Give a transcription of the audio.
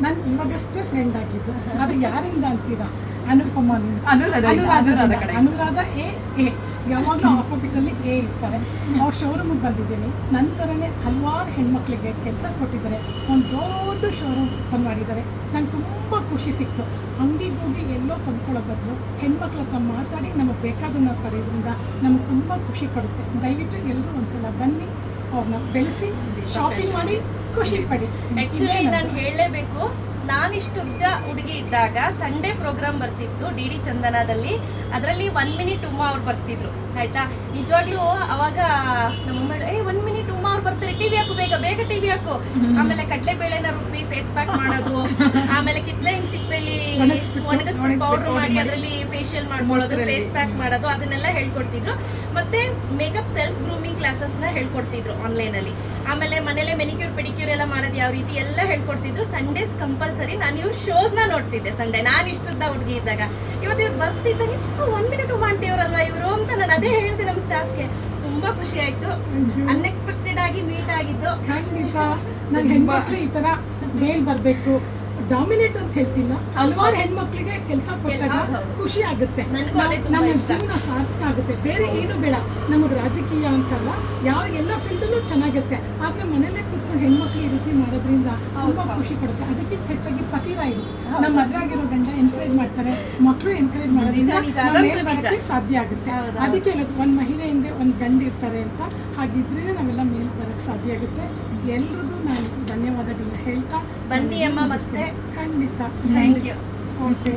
ನಾನು ಇವಾಗಷ್ಟೇ ಫ್ರೆಂಡ್ ಆಗಿದ್ದು. ಅದು ಯಾರಿಂದ ಅಂತೀರಾ? ಅನುರಾಧ ಎ ಯಾವಾಗಲೂ ಆಫೀಸಲ್ಲಿ ಎ ಇರ್ತಾರೆ. ಅವ್ರ ಶೋರೂಮಿಗೆ ಬಂದಿದ್ದೀನಿ. ನಂತರನೇ ಹಲವಾರು ಹೆಣ್ಮಕ್ಳಿಗೆ ಕೆಲಸ ಕೊಟ್ಟಿದ್ದಾರೆ. ಒಂದು ದೊಡ್ಡ ಶೋರೂಮ್ ಓಪನ್ ಮಾಡಿದ್ದಾರೆ. ನಂಗೆ ತುಂಬ ಖುಷಿ ಸಿಕ್ತು. ಅಂಗಡಿಗೆ ಹೋಗಿ ಎಲ್ಲೋ ಕೊಂಡ್ಕೊಳ್ಳೋ ಬದಲು ಹೆಣ್ಮಕ್ಳ ಹತ್ರ ಮಾತಾಡಿ ನಮಗೆ ಬೇಕಾದನ್ನ ಪಡೆಯೋದ್ರಿಂದ ನಮಗೆ ತುಂಬ ಖುಷಿ ಕೊಡುತ್ತೆ. ದಯವಿಟ್ಟು ಎಲ್ಲರೂ ಒಂದ್ಸಲ ಬನ್ನಿ, ಅವ್ರನ್ನ ಬೆಳೆಸಿ, ಶಾಪಿಂಗ್ ಮಾಡಿ, ಖುಷಿ ಪಡಿ. ಆಕ್ಚುಲಿ ನಾನು ಹೇಳಲೇಬೇಕು, ನಾನಿಷ್ಟುದ್ದ ಹುಡುಗಿ ಇದ್ದಾಗ ಸಂಡೇ ಪ್ರೋಗ್ರಾಮ್ ಬರ್ತಿತ್ತು ಡಿ ಡಿ ಚಂದನದಲ್ಲಿ. ಅದರಲ್ಲಿ 1 ಮಿನಿಟ್ ಉಮಾ ಅವ್ರು ಬರ್ತಿದ್ರು ಆಯ್ತಾ. ನಿಜವಾಗ್ಲೂ ಅವಾಗ ನಮ್ಮಮ್ಮ 1 ಮಿನಿಟ್ ಉಮಾ ಅವ್ರು ಬರ್ತಾರೆ, ಟಿವಿ ಹಾಕು, ಬೇಗ ಬೇಗ ಟಿವಿ ಹಾಕು. ಆಮೇಲೆ ಕಡಲೆಬೇಳೆನ ರುಬ್ಬಿ ಫೇಸ್ ಪ್ಯಾಕ್ ಮಾಡೋದು, ಆಮೇಲೆ ಕಿತ್ಲೆ ಹಣ್ಣು ಸಿಪ್ಪೆಲಿ ಒಣಗಿಸ್ಬಿಟ್ಟು ಪೌಡರ್ ಮಾಡಿ ಅದರಲ್ಲಿ ಫೇಶಿಯಲ್ ಮಾಡ್ಕೊಳ್ಳೋದು, ಫೇಸ್ ಪ್ಯಾಕ್ ಮಾಡೋದು, ಅದನ್ನೆಲ್ಲ ಹೇಳ್ಕೊಡ್ತಿದ್ರು. ಮತ್ತೆ ಮೇಕಪ್ ಸೆಲ್ಫ್ ಗ್ರೂಮಿಂಗ್ ಕ್ಲಾಸಸ್ನ ಹೇಳ್ಕೊಡ್ತಿದ್ರು ಆನ್ಲೈನಲ್ಲಿ. ಆಮೇಲೆ ಮನೇಲೆ ಮೆನಿಕ್ಯೂರ್ ಪೆಡಿಕ್ಯೂರ್ ಎಲ್ಲ ಮಾಡೋದು ಯಾವ ರೀತಿ ಎಲ್ಲ ಹೇಳ್ಕೊಡ್ತಿದ್ರು. ಸಂಡೇಸ್ ಕಂಪಲ್ಸರಿ ನಾನು ಇವ್ರ ಶೋಸ್ನ ನೋಡ್ತಿದ್ದೆ ಸಂಡೇ, ನಾನು ಇಷ್ಟುದ್ದ ಹುಡುಗಿ ಇದ್ದಾಗ. ಇವತ್ತು ಇವ್ರು ಬರ್ತಿದ್ದಂಗೆ 1 ಮಿನಿಟ್ ಮಾಡ್ತೀವ್ರಲ್ವಾ ಇವರು ಅಂತ ನಾನು ಅದೇ ಹೇಳಿದೆ ನಮ್ಮ ಸ್ಟಾಫ್ಗೆ. ತುಂಬಾ ಖುಷಿ ಆಯ್ತು, ಅನ್ಎಕ್ಸ್ಪೆಕ್ಟೆಡ್ ಆಗಿ ಮೀಟ್ ಆಗಿದ್ದು. ಖಂಡಿತ ನನ್ನ ಹೆಣ್ಮಕ್ಳು ಈ ಥರ ಮೇಲ್ ಬರಬೇಕು, ಡಾಮಿನೇಟ್ ಅಂತ ಹೇಳ್ತಿಲ್ಲ, ಹಲವಾರು ಹೆಣ್ಮಕ್ಳಿಗೆ ಕೆಲಸ ಕೊಟ್ಟಾಗ ಖುಷಿ ಆಗುತ್ತೆ. ನಮ್ಮ ಜೀವನ ಸಾರ್ಥಕ ಆಗುತ್ತೆ. ಬೇರೆ ಏನು ಬೇಡ, ನಮಗೆ ರಾಜಕೀಯ ಅಂತಲ್ಲ, ಎಲ್ಲ ಫೀಲ್ಡಲ್ಲೂ ಚೆನ್ನಾಗುತ್ತೆ. ಆದರೆ ಮನೇಲೆ ಕೂತ್ಕೊಂಡು ಹೆಣ್ಮಕ್ಳು ಈ ರೀತಿ ಮಾಡೋದ್ರಿಂದ ತುಂಬ ಖುಷಿ ಕೊಡುತ್ತೆ. ಅದಕ್ಕಿಂತ ಹೆಚ್ಚಾಗಿ ಪತಿರಾಯರು ನಮ್ಮ ಮದುವೆ ಆಗಿರೋ ಗಂಡ ಎನ್ಕರೇಜ್ ಮಾಡ್ತಾರೆ, ಮಕ್ಕಳು ಎನ್ಕರೇಜ್ ಮಾಡೋದ್ರಿಂದ ಸಾಧ್ಯ ಆಗುತ್ತೆ. ಅದಕ್ಕೆ ಹೇಳೋದು, ಒಂದು ಮಹಿಳೆ ಹಿಂದೆ ಒಂದು ಗಂಡು ಇರ್ತಾರೆ ಅಂತ. ಹಾಗಿದ್ರೆ ನಾವೆಲ್ಲ ಮೇಲೆ ಬರೋಕ್ಕೆ ಸಾಧ್ಯ ಆಗುತ್ತೆ. ಎಲ್ರಿಗೂ ನಾನು ಧನ್ಯವಾದಗಳನ್ನ ಹೇಳ್ತಾ ಬನ್ನಿ ಅಮ್ಮ ಮತ್ತೆ. ಖಂಡಿತ. Thank you. ಓಕೆ.